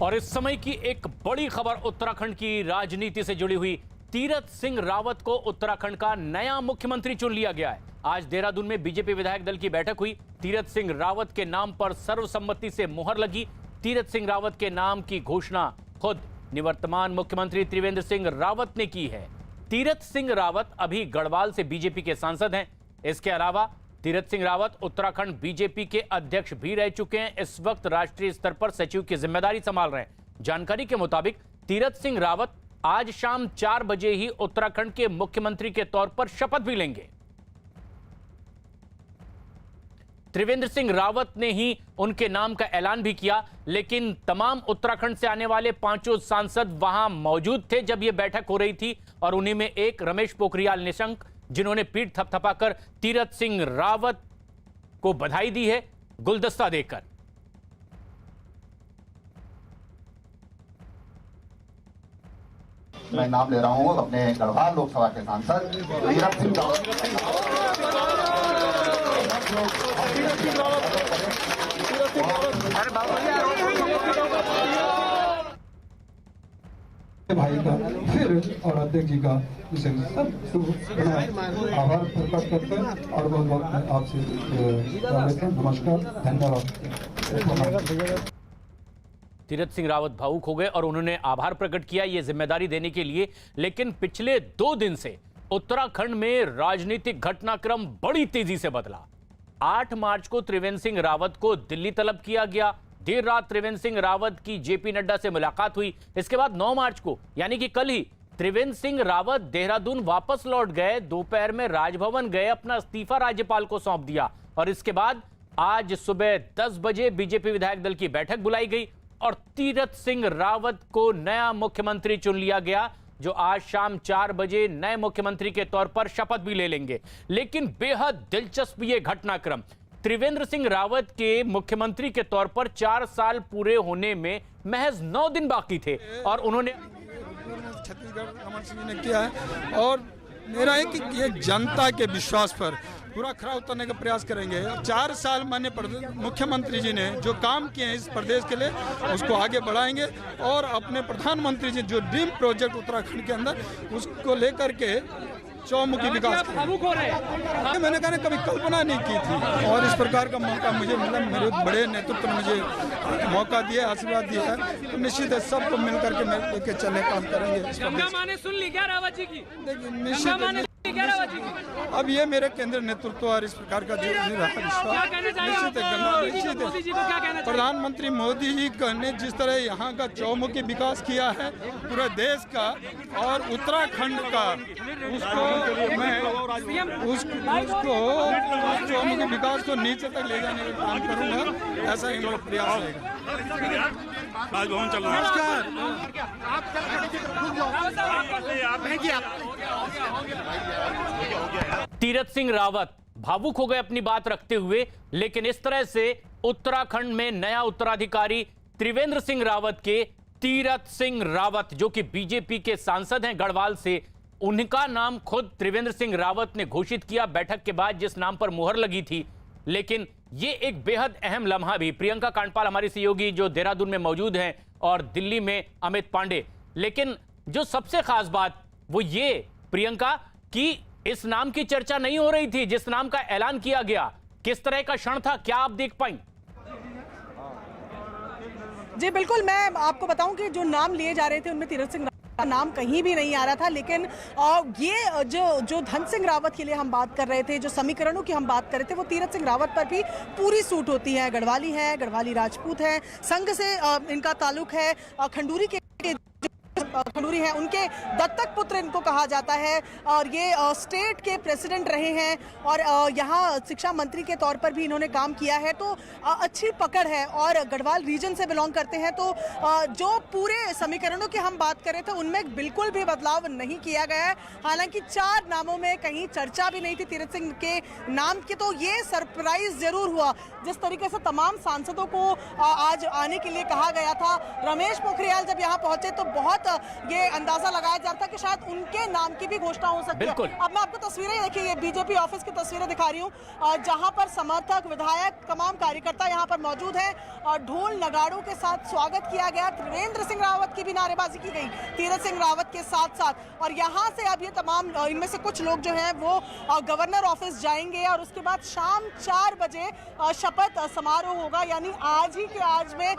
और इस समय की एक बड़ी खबर उत्तराखंड की राजनीति से जुड़ी हुई। तीरथ सिंह रावत को उत्तराखंड का नया मुख्यमंत्री चुन लिया गया है। आज देहरादून में बीजेपी विधायक दल की बैठक हुई। तीरथ सिंह रावत के नाम पर सर्वसम्मति से मुहर लगी। तीरथ सिंह रावत के नाम की घोषणा खुद निवर्तमान मुख्यमंत्री त्रिवेंद्र सिंह रावत ने की है। तीरथ सिंह रावत अभी गढ़वाल से बीजेपी के सांसद हैं। इसके अलावा तीरथ सिंह रावत उत्तराखंड बीजेपी के अध्यक्ष भी रह चुके हैं। इस वक्त राष्ट्रीय स्तर पर सचिव की जिम्मेदारी संभाल रहे हैं। जानकारी के मुताबिक तीरथ सिंह रावत आज शाम 4 बजे ही उत्तराखंड के मुख्यमंत्री के तौर पर शपथ भी लेंगे। त्रिवेंद्र सिंह रावत ने ही उनके नाम का ऐलान भी किया, लेकिन तमाम उत्तराखंड से आने वाले 5 सांसद वहां मौजूद थे जब यह बैठक हो रही थी और उन्हीं में एक रमेश पोखरियाल निशंक, जिन्होंने पीठ थपथपाकर तीरथ सिंह रावत को बधाई दी है गुलदस्ता देकर। मैं नाम ले रहा हूं अपने गढ़वाल लोकसभा के सांसद तीरथ सिंह भाई का फिर और अध्यक्ष जी का आभार प्रकट करते हैं और बहुत आपसे नमस्कार, धन्यवाद। तीरथ सिंह रावत भावुक हो गए और उन्होंने आभार प्रकट किया ये जिम्मेदारी देने के लिए। लेकिन पिछले 2 दिन से उत्तराखंड में राजनीतिक घटनाक्रम बड़ी तेजी से बदला। 8 मार्च को त्रिवेंद्र सिंह रावत को दिल्ली तलब किया गया। देर रात त्रिवेंद्र सिंह रावत की जेपी नड्डा से मुलाकात हुई। इसके बाद 9 मार्च को यानी कि कल ही त्रिवेंद्र सिंह रावत देहरादून वापस लौट गए। दोपहर में राजभवन गए, अपना इस्तीफा राज्यपाल को सौंप दिया और इसके बाद आज सुबह 10 बजे बीजेपी विधायक दल की बैठक बुलाई गई और तीरथ सिंह रावत को नया मुख्यमंत्री चुन लिया गया, जो आज शाम 4 बजे नए मुख्यमंत्री के तौर पर शपथ भी ले लेंगे। लेकिन बेहद दिलचस्प ये घटनाक्रम, त्रिवेंद्र सिंह रावत के मुख्यमंत्री के तौर पर 4 साल पूरे होने में महज 9 दिन बाकी थे और उन्होंने छत्तीसगढ़ रमन सिंह ने किया है और मेरा है कि ये जनता के विश्वास पर पूरा खरा उतरने का प्रयास करेंगे। 4 साल माननीय मुख्यमंत्री जी ने जो काम किए हैं इस प्रदेश के लिए उसको आगे बढ़ाएंगे और अपने प्रधानमंत्री जी जो ड्रीम प्रोजेक्ट उत्तराखंड के अंदर उसको लेकर के चौमुखी विकास मैंने कहा कभी कल्पना नहीं की थी और इस प्रकार का मौका मुझे मिला। मेरे बड़े नेतृत्व ने मुझे मौका दिया, आशीर्वाद दिया है, तो निश्चित है सबको मिलकर के लेके चलने काम करेंगे। सुन ली क्या रावत जी की? देखिए निश्चित अब ये मेरे केंद्रीय नेतृत्व और इस प्रकार का जो विश्वास निश्चित है। प्रधानमंत्री मोदी जी ने जिस तरह यहाँ का चौमुखी विकास किया है पूरे देश का और उत्तराखंड का, उसको मैं उसको चौमुखी विकास को नीचे तक ले जाने का काम करूँगा। ऐसा ही मेरा प्रयास रहेगा। राजभवन चल रहा है। तीरथ सिंह रावत भावुक हो गए अपनी बात रखते हुए, लेकिन इस तरह से उत्तराखंड में नया उत्तराधिकारी त्रिवेंद्र सिंह रावत के तीरथ सिंह रावत, जो कि बीजेपी के सांसद हैं गढ़वाल से, उनका नाम खुद त्रिवेंद्र सिंह रावत ने घोषित किया बैठक के बाद जिस नाम पर मुहर लगी थी। लेकिन ये एक बेहद अहम लम्हा भी। प्रियंका कांडपाल हमारी सहयोगी जो देहरादून में मौजूद हैं और दिल्ली में अमित पांडे। लेकिन जो सबसे खास बात वो ये प्रियंका कि इस नाम की चर्चा नहीं हो रही थी जिस नाम का ऐलान किया गया। किस तरह का क्षण था, क्या आप देख पाई? जी बिल्कुल, मैं आपको बताऊं कि जो नाम लिए जा रहे थे उनमें तीरथ सिंह का नाम कहीं भी नहीं आ रहा था। लेकिन ये जो धन सिंह रावत के लिए हम बात कर रहे थे, जो समीकरणों की हम बात कर रहे थे, वो तीरथ सिंह रावत पर भी पूरी सूट होती है। गढ़वाली राजपूत है, संघ से इनका ताल्लुक है, खंडूरी के खंडूरी है, उनके दत्तक पुत्र इनको कहा जाता है और ये स्टेट के प्रेसिडेंट रहे हैं और यहाँ शिक्षा मंत्री के तौर पर भी इन्होंने काम किया है। तो अच्छी पकड़ है और गढ़वाल रीजन से बिलोंग करते हैं। तो जो पूरे समीकरणों की हम बात करें तो उनमें बिल्कुल भी बदलाव नहीं किया गया है। हालांकि 4 नामों में कहीं चर्चा भी नहीं थी तीरथ सिंह के नाम की, तो ये सरप्राइज जरूर हुआ जिस तरीके से तमाम सांसदों को आज आने के लिए कहा गया था। रमेश पोखरियाल जब यहाँ पहुंचे तो बहुत ये अंदाजा लगाया जा रहा था कि शायद उनके नाम की भी घोषणा हो सकती है। अब मैं आपको तस्वीरें देखिए, ये बीजेपी ऑफिस की तस्वीरें दिखा रही हूँ, जहां पर समर्थक, विधायक, तमाम कार्यकर्ता यहाँ पर मौजूद हैं और ढोल नगाड़ों के साथ स्वागत किया गया। त्रिवेंद्र सिंह रावत की भी नारेबाजी की गई तीरथ सिंह रावत के साथ साथ। और यहाँ से अब ये तमाम, इनमें से कुछ लोग जो हैं वो गवर्नर ऑफिस जाएंगे और उसके बाद शाम 4 बजे शपथ समारोह होगा। यानी आज ही के आज में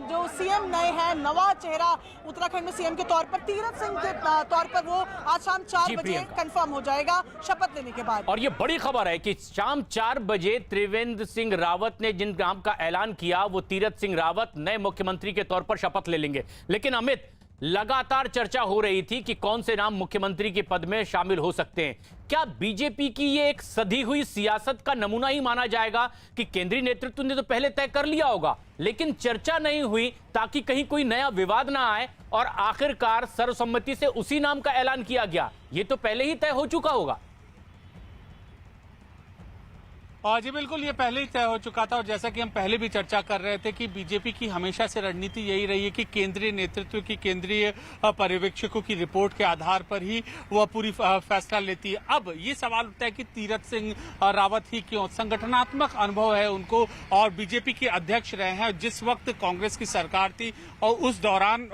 जो सीएम नए हैं, नवा चेहरा उत्तराखंड में सीएम के तौर पर तीरथ सिंह के तौर पर, वो आज शाम 4 बजे कंफर्म हो जाएगा शपथ लेने के बाद। और ये बड़ी खबर है कि शाम 4 बजे त्रिवेंद्र सिंह रावत ने जिन नाम का ऐलान किया वो तीरथ सिंह रावत नए मुख्यमंत्री के तौर पर शपथ ले लेंगे। लेकिन अमित, लगातार चर्चा हो रही थी कि कौन से नाम मुख्यमंत्री के पद में शामिल हो सकते हैं। क्या बीजेपी की ये एक सधी हुई सियासत का नमूना ही माना जाएगा कि केंद्रीय नेतृत्व ने तो पहले तय कर लिया होगा लेकिन चर्चा नहीं हुई ताकि कहीं कोई नया विवाद ना आए और आखिरकार सर्वसम्मति से उसी नाम का ऐलान किया गया? ये तो पहले ही तय हो चुका होगा। जी बिल्कुल, ये पहले ही तय हो चुका था और जैसा कि हम पहले भी चर्चा कर रहे थे कि बीजेपी की हमेशा से रणनीति यही रही है कि केंद्रीय नेतृत्व की, केंद्रीय पर्यवेक्षकों की रिपोर्ट के आधार पर ही वह पूरी फैसला लेती है। अब ये सवाल उठता है कि तीरथ सिंह रावत ही क्यों? संगठनात्मक अनुभव है उनको और बीजेपी के अध्यक्ष रहे हैं। जिस वक्त कांग्रेस की सरकार थी और उस दौरान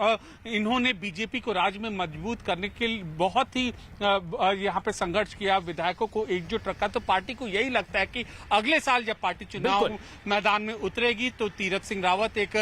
इन्होंने बीजेपी को राज्य में मजबूत करने के लिए बहुत ही यहाँ पे संघर्ष किया, विधायकों को एकजुट रखा। तो पार्टी को यही लगता है कि अगले साल जब पार्टी चुनाव मैदान में उतरेगी तो तीरथ सिंह रावत एक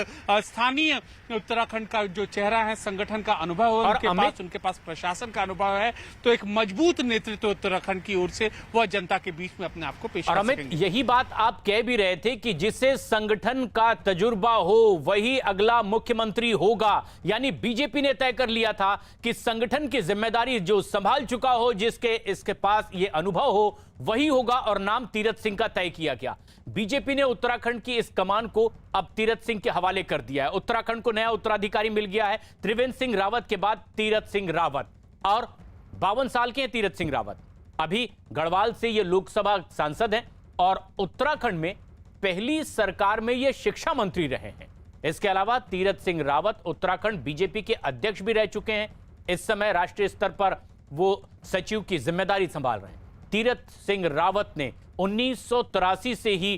स्थानीय उत्तराखंड का जो चेहरा है, संगठन का अनुभव है उनके पास प्रशासन का अनुभव है, तो एक मजबूत नेतृत्व उत्तराखंड की ओर से वह जनता के बीच में अपने आप को पेश कर सकेंगे। अमित, यही बात आप कह भी रहे थे कि जिसे संगठन का तजुर्बा हो वही अगला मुख्यमंत्री होगा। यानी बीजेपी ने तय कर लिया था कि संगठन की जिम्मेदारी जो संभाल चुका हो, जिसके इसके पास ये अनुभव हो, वही होगा और नाम तीरथ सिंह का तय किया गया। बीजेपी ने उत्तराखंड की इस कमान को अब तीरथ सिंह के हवाले कर दिया है। उत्तराखंड को नया उत्तराधिकारी मिल गया है, त्रिवेंद्र सिंह रावत के बाद तीरथ सिंह रावत। और 52 साल के हैं तीरथ सिंह रावत, अभी गढ़वाल से ये लोकसभा सांसद हैं और उत्तराखंड में पहली सरकार में ये शिक्षा मंत्री रहे हैं। इसके अलावा तीरथ सिंह रावत उत्तराखंड बीजेपी के अध्यक्ष भी रह चुके हैं। इस समय राष्ट्रीय स्तर पर वो सचिव की जिम्मेदारी संभाल रहे हैं। तीरथ सिंह रावत ने 1983 से ही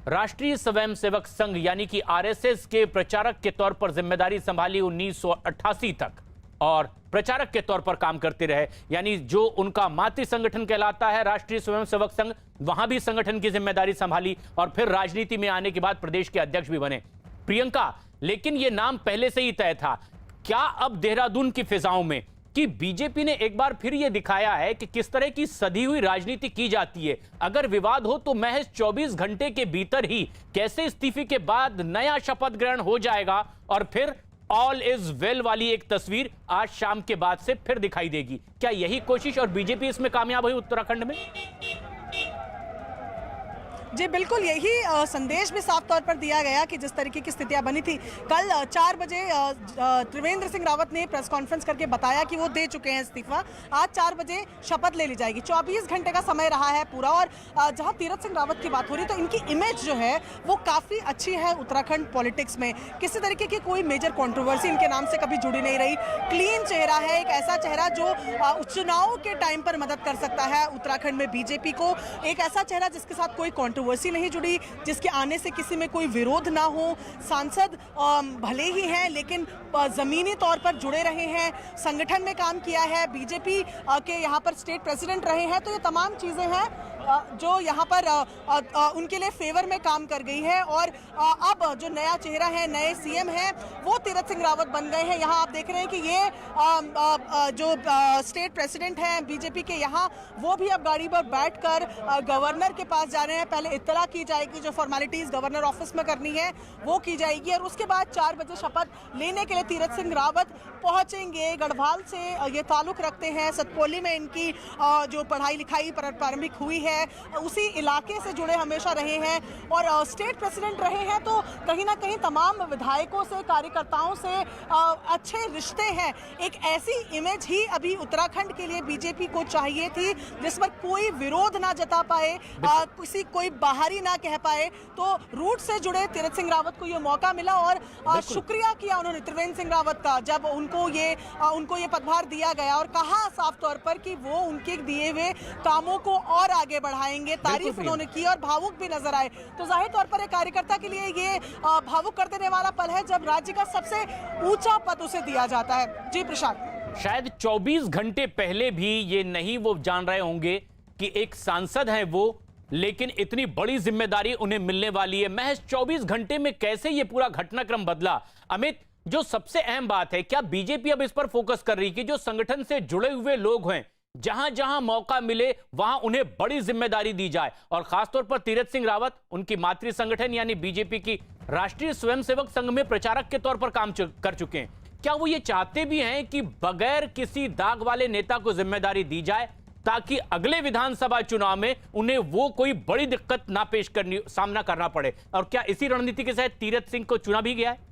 राष्ट्रीय स्वयंसेवक संघ यानी कि आरएसएस के प्रचारक के तौर पर जिम्मेदारी संभाली 1988 तक और प्रचारक के तौर पर काम करते रहे। यानी जो उनका मातृ संगठन कहलाता है राष्ट्रीय स्वयंसेवक संघ, वहां भी संगठन की जिम्मेदारी संभाली और फिर राजनीति में आने के बाद प्रदेश के अध्यक्ष भी बने। प्रियंका, लेकिन यह नाम पहले से ही तय था। क्या अब देहरादून की फिजाओं में कि बीजेपी ने एक बार फिर यह दिखाया है कि किस तरह की सधी हुई राजनीति की जाती है? अगर विवाद हो तो महज 24 घंटे के भीतर ही कैसे इस्तीफे के बाद नया शपथ ग्रहण हो जाएगा और फिर ऑल इज वेल वाली एक तस्वीर आज शाम के बाद से फिर दिखाई देगी। क्या यही कोशिश और बीजेपी इसमें कामयाब हुई उत्तराखंड में? जी बिल्कुल, यही संदेश भी साफ तौर पर दिया गया कि जिस तरीके की स्थितियां बनी थी। कल 4 बजे त्रिवेंद्र सिंह रावत ने प्रेस कॉन्फ्रेंस करके बताया कि वो दे चुके हैं इस्तीफा। आज 4 बजे शपथ ले ली जाएगी। 24 घंटे का समय रहा है पूरा। और जहां तीरथ सिंह रावत की बात हो रही है तो इनकी इमेज जो है वो काफ़ी अच्छी है उत्तराखंड पॉलिटिक्स में। किसी तरीके की कोई मेजर कॉन्ट्रोवर्सी इनके नाम से कभी जुड़ी नहीं रही। क्लीन चेहरा है, एक ऐसा चेहरा जो चुनाव के टाइम पर मदद कर सकता है उत्तराखंड में बीजेपी को। एक ऐसा चेहरा जिसके साथ कोई कॉन्ट्रोवर्सी नहीं जुड़ी, जिसके आने से किसी में कोई विरोध ना हो। सांसद भले ही हैं लेकिन जमीनी तौर पर जुड़े रहे हैं, संगठन में काम किया है, बीजेपी के यहाँ पर स्टेट प्रेसिडेंट रहे हैं। तो ये तमाम चीजें हैं जो यहाँ पर उनके लिए फेवर में काम कर गई है। और अब जो नया चेहरा है, नए सीएम हैं, वो तीरथ सिंह रावत बन गए हैं। यहाँ आप देख रहे हैं कि ये जो स्टेट प्रेसिडेंट हैं बीजेपी के, यहाँ वो भी अब गाड़ी पर बैठकर गवर्नर के पास जा रहे हैं। पहले इत्तला की जाएगी, जो फॉर्मेलिटीज गवर्नर ऑफिस में करनी है वो की जाएगी और उसके बाद 4 बजे शपथ लेने के लिए तीरथ सिंह रावत पहुंचेंगे। गढ़वाल से ये ताल्लुक रखते हैं, सतपोली में इनकी जो पढ़ाई लिखाई प्रारंभिक हुई है। है, उसी इलाके से जुड़े हमेशा रहे हैं और स्टेट प्रेसिडेंट रहे हैं, तो कहीं ना कहीं तमाम विधायकों से, कार्यकर्ताओं से अच्छे रिश्ते हैं। एक ऐसी इमेज ही अभी उत्तराखंड के लिए बीजेपी को चाहिए थी जिस पर कोई विरोध ना जता पाए, कोई बाहरी ना कह पाए। तो रूट से जुड़े तीरथ सिंह रावत को ये मौका मिला और शुक्रिया किया उन्होंने त्रिवेंद्र सिंह रावत का जब उनको ये पदभार दिया गया और कहा साफ तौर पर कि वो उनके दिए हुए कामों को और आगे बढ़ाएंगे। तारीफ उन्होंने की और भावुक भी नजर आए। तो जाहिर तौर पर एक कार्यकर्ता के लिए ये भावुक कर देने वाला पल है जब राज्य का सबसे ऊंचा पद उसे दिया जाता है। जी प्रशांत, शायद 24 घंटे पहले भी ये नहीं वो जान रहे होंगे कि एक सांसद है वो, लेकिन इतनी बड़ी जिम्मेदारी उन्हें मिलने वाली है। महज 24 घंटे में कैसे ये पूरा घटनाक्रम बदला? अमित, जो सबसे अहम बात है, क्या बीजेपी अब इस पर फोकस कर रही है कि जो संगठन से जुड़े हुए लोग हैं, जहां जहां मौका मिले वहां उन्हें बड़ी जिम्मेदारी दी जाए? और खासतौर पर तीरथ सिंह रावत उनकी मातृ संगठन यानी बीजेपी की राष्ट्रीय स्वयंसेवक संघ में प्रचारक के तौर पर काम कर चुके हैं। क्या वो ये चाहते भी हैं कि बगैर किसी दाग वाले नेता को जिम्मेदारी दी जाए ताकि अगले विधानसभा चुनाव में उन्हें वो कोई बड़ी दिक्कत ना सामना करना पड़े? और क्या इसी रणनीति के तहत तीरथ सिंह को चुना भी गया है?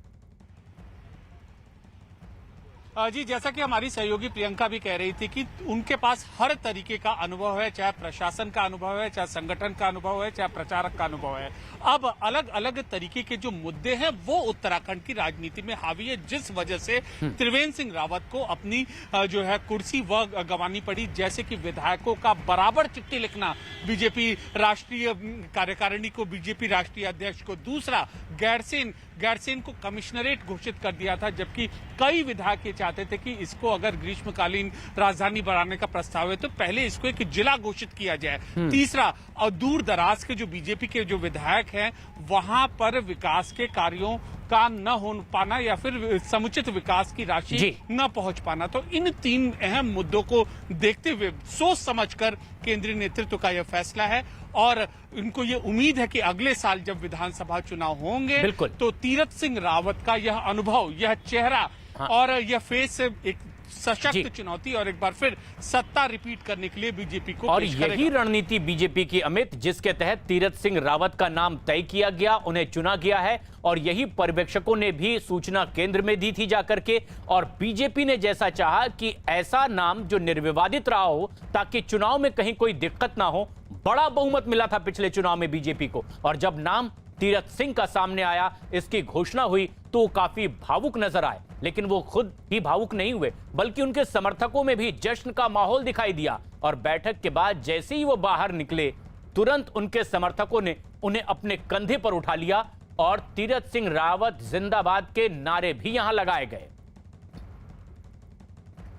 जी, जैसा कि हमारी सहयोगी प्रियंका भी कह रही थी कि उनके पास हर तरीके का अनुभव है, चाहे प्रशासन का अनुभव है, चाहे संगठन का अनुभव है, चाहे प्रचारक का अनुभव है। अब अलग अलग तरीके के जो मुद्दे हैं वो उत्तराखंड की राजनीति में हावी है, जिस वजह से त्रिवेंद्र सिंह रावत को अपनी जो है कुर्सी वह गंवानी पड़ी। जैसे कि विधायकों का बराबर चिट्ठी लिखना बीजेपी राष्ट्रीय कार्यकारिणी को, बीजेपी राष्ट्रीय अध्यक्ष को। दूसरा, गैरसेन को कमिश्नरेट घोषित कर दिया था, जबकि कई विधायक ये चाहते थे कि इसको अगर ग्रीष्मकालीन राजधानी बनाने का प्रस्ताव है तो पहले इसको एक जिला घोषित किया जाए। तीसरा, और दूर दराज के जो बीजेपी के जो विधायक हैं वहां पर विकास के कार्यों का न हो पाना या फिर समुचित विकास की राशि न पहुंच पाना। तो इन तीन अहम मुद्दों को देखते हुए सोच समझकर केंद्रीय नेतृत्व का यह फैसला है और इनको ये उम्मीद है कि अगले साल जब विधानसभा चुनाव होंगे तो तीरथ सिंह रावत का यह अनुभव, यह चेहरा और यह फेस एक सशक्त चुनौती और एक बार फिर सत्ता रिपीट करने के लिए बीजेपी को और यही रणनीति बीजेपी की, अमित, जिसके तहत तीरथ सिंह रावत का नाम तय किया गया, उन्हें चुना गया है और यही पर्यवेक्षकों ने भी सूचना केंद्र में दी थी जाकर के। और बीजेपी ने जैसा चाहा कि ऐसा नाम जो निर्विवादित रहा हो ताकि चुनाव में कहीं कोई दिक्कत ना हो। बड़ा बहुमत मिला था पिछले चुनाव में बीजेपी को और जब नाम तीरथ सिंह का सामने आया, इसकी घोषणा हुई तो वो काफी भावुक नजर आए। लेकिन वो खुद ही भावुक नहीं हुए बल्कि उनके समर्थकों में भी जश्न का माहौल दिखाई दिया और बैठक के बाद जैसे ही वो बाहर निकले तुरंत उनके समर्थकों ने उन्हें अपने कंधे पर उठा लिया और तीरथ सिंह रावत जिंदाबाद के नारे भी यहां लगाए गए।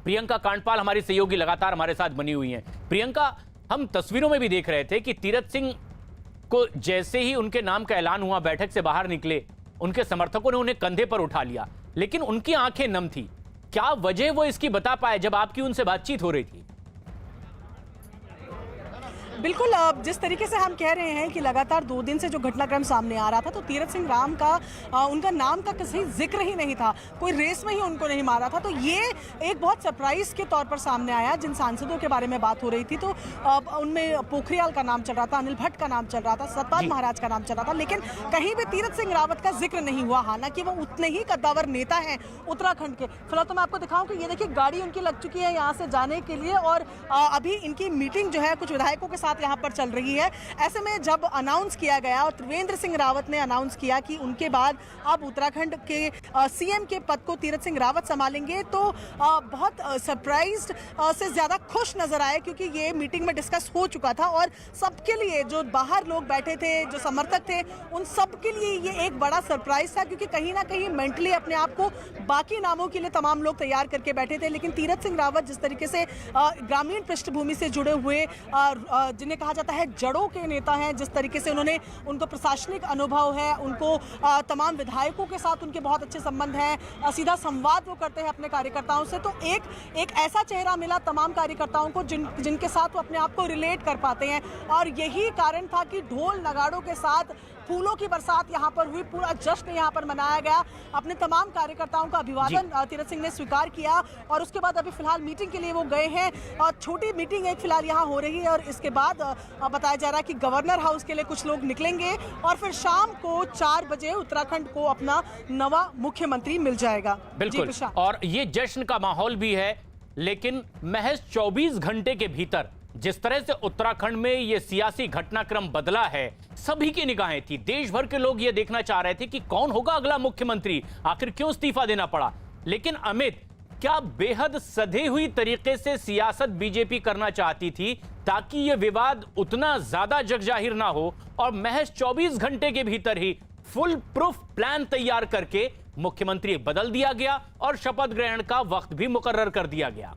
प्रियंका कांडपाल हमारी सहयोगी लगातार हमारे साथ बनी हुई हैं। प्रियंका, हम तस्वीरों में भी देख रहे थे कि तीरथ सिंह को जैसे ही उनके नाम का ऐलान हुआ, बैठक से बाहर निकले, उनके समर्थकों ने उन्हें कंधे पर उठा लिया, लेकिन उनकी आंखें नम थी। क्या वजह वो इसकी बता पाए जब आपकी उनसे बातचीत हो रही थी? बिल्कुल, जिस तरीके से हम कह रहे हैं कि लगातार 2 दिन से जो घटनाक्रम सामने आ रहा था तो तीरथ सिंह राम का उनका नाम का किसी जिक्र ही नहीं था, कोई रेस में ही उनको नहीं मारा था। तो ये एक बहुत सरप्राइज के तौर पर सामने आया। जिन सांसदों के बारे में बात हो रही थी तो उनमें पोखरियाल का नाम चल रहा था, अनिल भट्ट का नाम चल रहा था, सतपाल महाराज का नाम चल रहा था, लेकिन कहीं भी तीरथ सिंह रावत का जिक्र नहीं हुआ। हालांकि वो उतने ही कद्दावर नेता हैं उत्तराखंड के। फिलहाल तो मैं आपको दिखाऊं कि ये देखिए गाड़ी उनकी लग चुकी है यहाँ से जाने के लिए और अभी इनकी मीटिंग जो है कुछ विधायकों के साथ यहाँ पर चल रही है। ऐसे में जब अनाउंस किया गया और त्रिवेंद्र सिंह रावत ने अनाउंस किया कि उनके बाद अब उत्तराखंड के सीएम के पद को तीरथ सिंह रावत संभालेंगे तो बहुत सरप्राइज्ड से ज्यादा खुश नजर आए, क्योंकि ये मीटिंग में डिस्कस हो चुका था और सबके लिए, जो बाहर लोग बैठे थे, जो समर्थक थे, उन सबके लिए ये एक बड़ा सरप्राइज था, क्योंकि कहीं ना कहीं मेंटली अपने आप को बाकी नामों के लिए तमाम लोग तैयार करके बैठे थे। लेकिन तीरथ सिंह रावत जिस तरीके से ग्रामीण पृष्ठभूमि से जुड़े हुए, जिन्हें कहा जाता है जड़ों के नेता हैं, जिस तरीके से उनको प्रशासनिक अनुभव है, उनको तमाम विधायकों के साथ उनके बहुत अच्छे संबंध हैं, सीधा संवाद वो करते हैं अपने कार्यकर्ताओं से, तो एक ऐसा चेहरा मिला तमाम कार्यकर्ताओं को जिनके साथ वो अपने आप को रिलेट कर पाते हैं। और यही कारण था कि ढोल नगाड़ों के साथ फूलों की बरसात यहाँ पर हुई, पूरा जश्न यहाँ पर मनाया गया। अपने तमाम कार्यकर्ताओं का अभिवादन तीरथ सिंह ने स्वीकार किया और उसके बाद अभी फिलहाल मीटिंग के लिए वो गए हैं और छोटी मीटिंग एक फिलहाल यहाँ हो रही है और इसके बाद बताया जा रहा है कि गवर्नर हाउस के लिए कुछ लोग निकलेंगे और फिर शाम को 4 बजे उत्तराखंड को अपना नवा मुख्यमंत्री मिल जाएगा। बिल्कुल, और ये जश्न का माहौल भी है, लेकिन महज 24 घंटे के भीतर जिस तरह से उत्तराखंड में ये सियासी घटनाक्रम बदला है, सभी की निगाहें थी। देश भर के लोग ये देखना चाह रहे थे कि कौन होगा अगला मुख्यमंत्री, आखिर क्यों इस्तीफा देना पड़ा। लेकिन अमित, क्या बेहद सधी हुई तरीके से सियासत बीजेपी करना चाहती थी ताकि ये विवाद उतना ज्यादा जगजाहिर ना हो और महज 24 घंटे के भीतर ही फुल प्रूफ प्लान तैयार करके मुख्यमंत्री बदल दिया गया और शपथ ग्रहण का वक्त भी मुकर्रर कर दिया गया।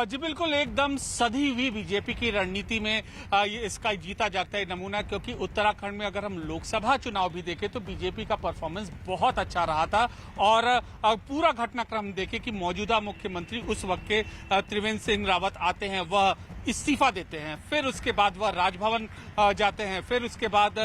जी बिल्कुल, एकदम सधी हुई बीजेपी की रणनीति में ये इसका जीता जागता है नमूना, क्योंकि उत्तराखंड में अगर हम लोकसभा चुनाव भी देखें तो बीजेपी का परफॉर्मेंस बहुत अच्छा रहा था और पूरा घटनाक्रम देखें कि मौजूदा मुख्यमंत्री उस वक्त के त्रिवेंद्र सिंह रावत आते हैं, वह इस्तीफा देते हैं, फिर उसके बाद वह राजभवन जाते हैं, फिर उसके बाद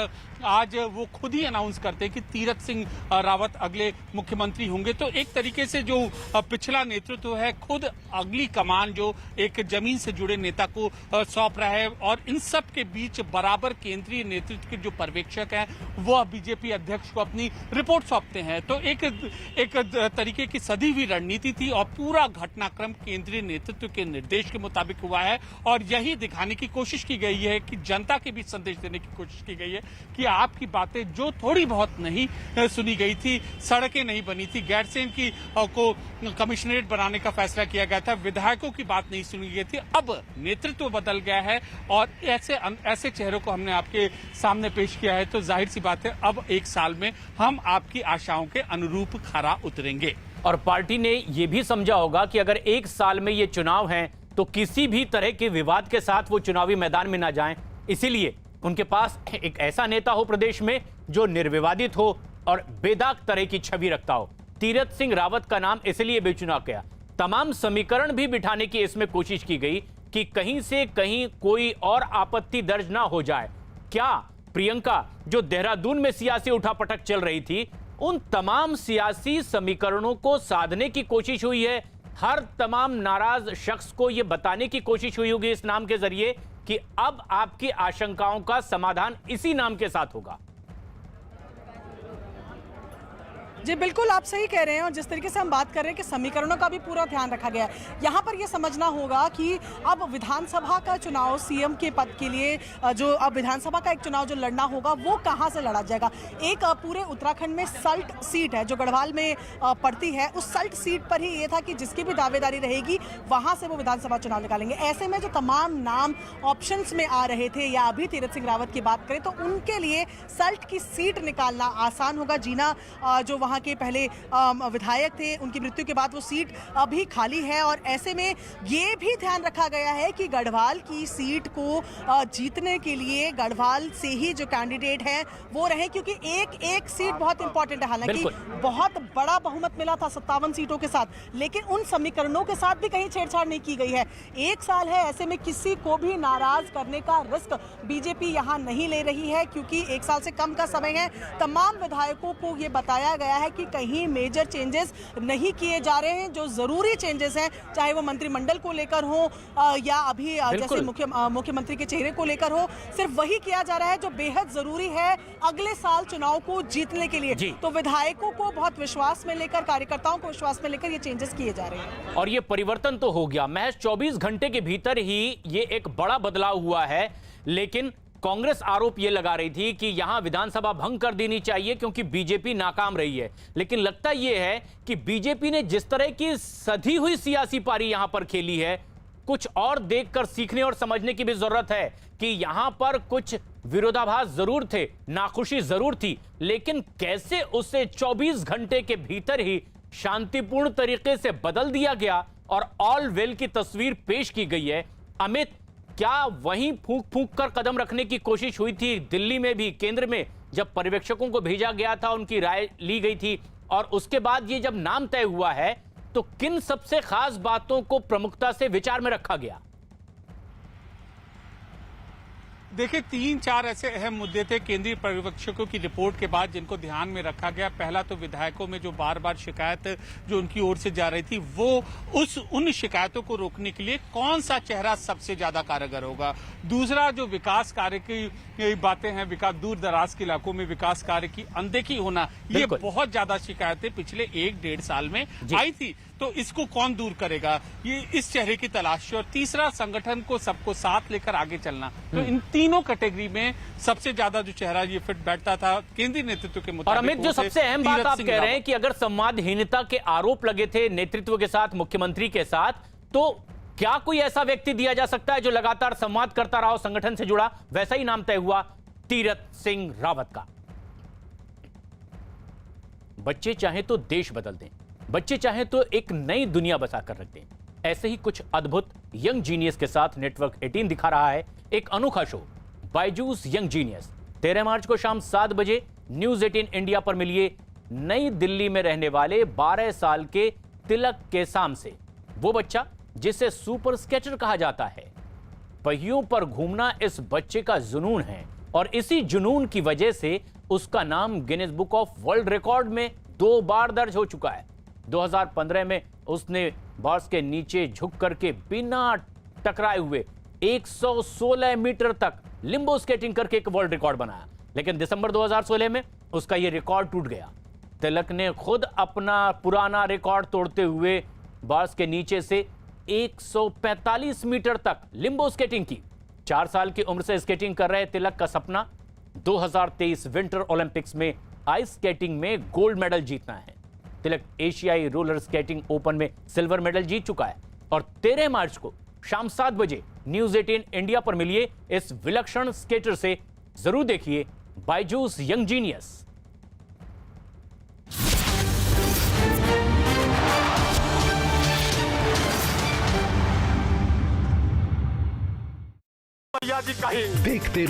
आज वो खुद ही अनाउंस करते हैं कि तीरथ सिंह रावत अगले मुख्यमंत्री होंगे। तो एक तरीके से जो पिछला नेतृत्व है खुद अगली कमान जो एक जमीन से जुड़े नेता को सौंप रहा है और इन सब के बीच बराबर केंद्रीय नेतृत्व के जो पर्यवेक्षक हैं वह बीजेपी अध्यक्ष को अपनी रिपोर्ट सौंपते हैं। तो एक तरीके की सधी हुई रणनीति थी और पूरा घटनाक्रम केंद्रीय नेतृत्व के निर्देश के मुताबिक हुआ है और यही दिखाने की कोशिश की गई है कि जनता के बीच संदेश देने की कोशिश की गई है कि आपकी बातें जो थोड़ी बहुत नहीं सुनी गई थी, सड़कें नहीं बनी थी, गैरसैंण की को कमिश्नरेट बनाने का फैसला किया गया था, विधायकों की बात नहीं सुनी गई थी, अब नेतृत्व बदल गया है और ऐसे चेहरों को हमने आपके सामने पेश किया है। तो जाहिर सी बात है अब 1 साल में हम आपकी आशाओं के अनुरूप खरा उतरेंगे। और पार्टी ने यह भी समझा होगा कि अगर 1 साल में ये चुनाव हैं तो किसी भी तरह के विवाद के साथ वो चुनावी मैदान में ना जाएं, इसीलिए उनके पास एक ऐसा नेता हो प्रदेश में जो निर्विवादित हो और बेदाग तरह की छवि रखता हो। तीरथ सिंह रावत का नाम इसलिए बेचुना गया। तमाम समीकरण भी बिठाने की इसमें कोशिश की गई कि कहीं से कहीं कोई और आपत्ति दर्ज ना हो जाए। क्या प्रियंका जो देहरादून में सियासी उठापटक चल रही थी, उन तमाम सियासी समीकरणों को साधने की कोशिश हुई है। हर तमाम नाराज शख्स को यह बताने की कोशिश हुई होगी इस नाम के जरिए कि अब आपकी आशंकाओं का समाधान इसी नाम के साथ होगा। जी बिल्कुल, आप सही कह रहे हैं और जिस तरीके से हम बात कर रहे हैं कि समीकरणों का भी पूरा ध्यान रखा गया है। यहाँ पर यह समझना होगा कि अब विधानसभा का चुनाव सीएम के पद के लिए जो अब विधानसभा का एक चुनाव जो लड़ना होगा वो कहाँ से लड़ा जाएगा। एक पूरे उत्तराखंड में सल्ट सीट है जो गढ़वाल में पड़ती है, उस सल्ट सीट पर ही ये था कि जिसकी भी दावेदारी रहेगी वहाँ से वो विधानसभा चुनाव निकालेंगे। ऐसे में जो तमाम नाम ऑप्शंस में आ रहे थे या अभी तीरथ सिंह रावत की बात करें तो उनके लिए सल्ट की सीट निकालना आसान होगा। जीना जो वहाँ के पहले विधायक थे, उनकी मृत्यु के बाद वो सीट अभी खाली है और ऐसे में ये भी ध्यान रखा गया है कि गढ़वाल की सीट को जीतने के लिए गढ़वाल से ही जो कैंडिडेट है वो रहे, क्योंकि एक सीट बहुत इंपॉर्टेंट है। हालांकि बहुत बड़ा बहुमत मिला था 57 सीटों के साथ, लेकिन उन समीकरणों के साथ भी कहीं छेड़छाड़ नहीं की गई है। 1 साल है, ऐसे में किसी को भी नाराज करने का रिस्क बीजेपी यहां नहीं ले रही है, क्योंकि 1 साल से कम का समय है। तमाम विधायकों को ये बताया गया है कि कहीं मेजर चेंजेस नहीं किए जा रहे हैं। जो जरूरी चेंजेस हैं, चाहे वो मंत्रिमंडल को लेकर हो या अभी जैसे मुख्यमंत्री के चेहरे को लेकर हो, सिर्फ वही किया जा रहा है जो बेहद जरूरी है अगले साल चुनाव को जीतने के लिए। तो विधायकों को बहुत विश्वास में लेकर, कार्यकर्ताओं को विश्वास में लेकर ये चेंजेस किए जा रहे हैं और ये परिवर्तन तो हो गया। महज 24 घंटे के भीतर ही ये एक बड़ा बदलाव हुआ है, लेकिन कांग्रेस आरोप यह लगा रही थी कि यहां विधानसभा भंग कर देनी चाहिए क्योंकि बीजेपी नाकाम रही है। लेकिन लगता यह है कि बीजेपी ने जिस तरह की सधी हुई सियासी पारी यहां पर खेली है, कुछ और देखकर सीखने और समझने की भी जरूरत है कि यहां पर कुछ विरोधाभास जरूर थे, नाखुशी जरूर थी, लेकिन कैसे उसे 24 घंटे के भीतर ही शांतिपूर्ण तरीके से बदल दिया गया और ऑल वेल की तस्वीर पेश की गई है। अमित, क्या वहीं फूंक फूंक कर कदम रखने की कोशिश हुई थी दिल्ली में भी, केंद्र में जब पर्यवेक्षकों को भेजा गया था, उनकी राय ली गई थी और उसके बाद ये जब नाम तय हुआ है तो किन सबसे खास बातों को प्रमुखता से विचार में रखा गया? देखिए 3-4 ऐसे अहम मुद्दे थे केंद्रीय पर्यवेक्षकों की रिपोर्ट के बाद जिनको ध्यान में रखा गया। पहला तो विधायकों में जो बार बार शिकायत जो उनकी ओर से जा रही थी वो उन शिकायतों को रोकने के लिए कौन सा चेहरा सबसे ज्यादा कारगर होगा। दूसरा जो विकास कार्य की बातें हैं, विकास दूर दराज के इलाकों में विकास कार्य की अनदेखी होना, ये बहुत ज्यादा शिकायतें पिछले 1-1.5 साल में आई थी। तो इसको कौन दूर करेगा, ये इस चेहरे की तलाश है। और तीसरा संगठन को सबको साथ लेकर आगे चलना। तो इन तीनों कैटेगरी में सबसे ज्यादा जो चेहरा ये फिट बैठता था केंद्रीय नेतृत्व के मुताबिक। और अमित, जो सबसे अहम बात आप कह रहे हैं कि अगर संवादहीनता के आरोप लगे थे नेतृत्व के साथ, मुख्यमंत्री के साथ, तो क्या कोई ऐसा व्यक्ति दिया जा सकता है जो लगातार संवाद करता रहा हो, संगठन से जुड़ा? वैसा ही नाम तय हुआ तीरथ सिंह रावत का। बच्चे चाहे तो देश बदल दें, बच्चे चाहे तो एक नई दुनिया बसा कर रख दें। ऐसे ही कुछ अद्भुत यंग जीनियस के साथ नेटवर्क 18 दिखा रहा है एक अनोखा शो, बायजूस यंग जीनियस। 13 मार्च को शाम 7 बजे न्यूज 18 इंडिया पर मिलिए नई दिल्ली में रहने वाले 12 साल के तिलक केसाम से। वो बच्चा जिसे सुपर स्केटर कहा जाता है। पहियों पर घूमना इस बच्चे का जुनून है और इसी जुनून की वजह से उसका नाम Guinness book of world record में 2 बार दर्ज हो चुका है। 2015 में उसने बार्स के नीचे झुक करके बिना टकराए हुए 116 मीटर तक लिम्बो स्केटिंग करके एक वर्ल्ड रिकॉर्ड बनाया। लेकिन दिसंबर 2016 में उसका यह रिकॉर्ड टूट गया। तिलक ने खुद अपना पुराना रिकॉर्ड तोड़ते हुए बार्स के नीचे से 145 मीटर तक लिम्बो स्केटिंग की। 4 साल की उम्र से स्केटिंग कर रहे तिलक का सपना 2023 विंटर ओलंपिक्स में आइस स्केटिंग में गोल्ड मेडल जीतना है। तिलक एशियाई रोलर स्केटिंग ओपन में सिल्वर मेडल जीत चुका है। और 13 मार्च को शाम 7 बजे न्यूज 18 इंडिया पर मिलिए इस विलक्षण स्केटर से। जरूर देखिए बायजूस यंग जीनियस। देखते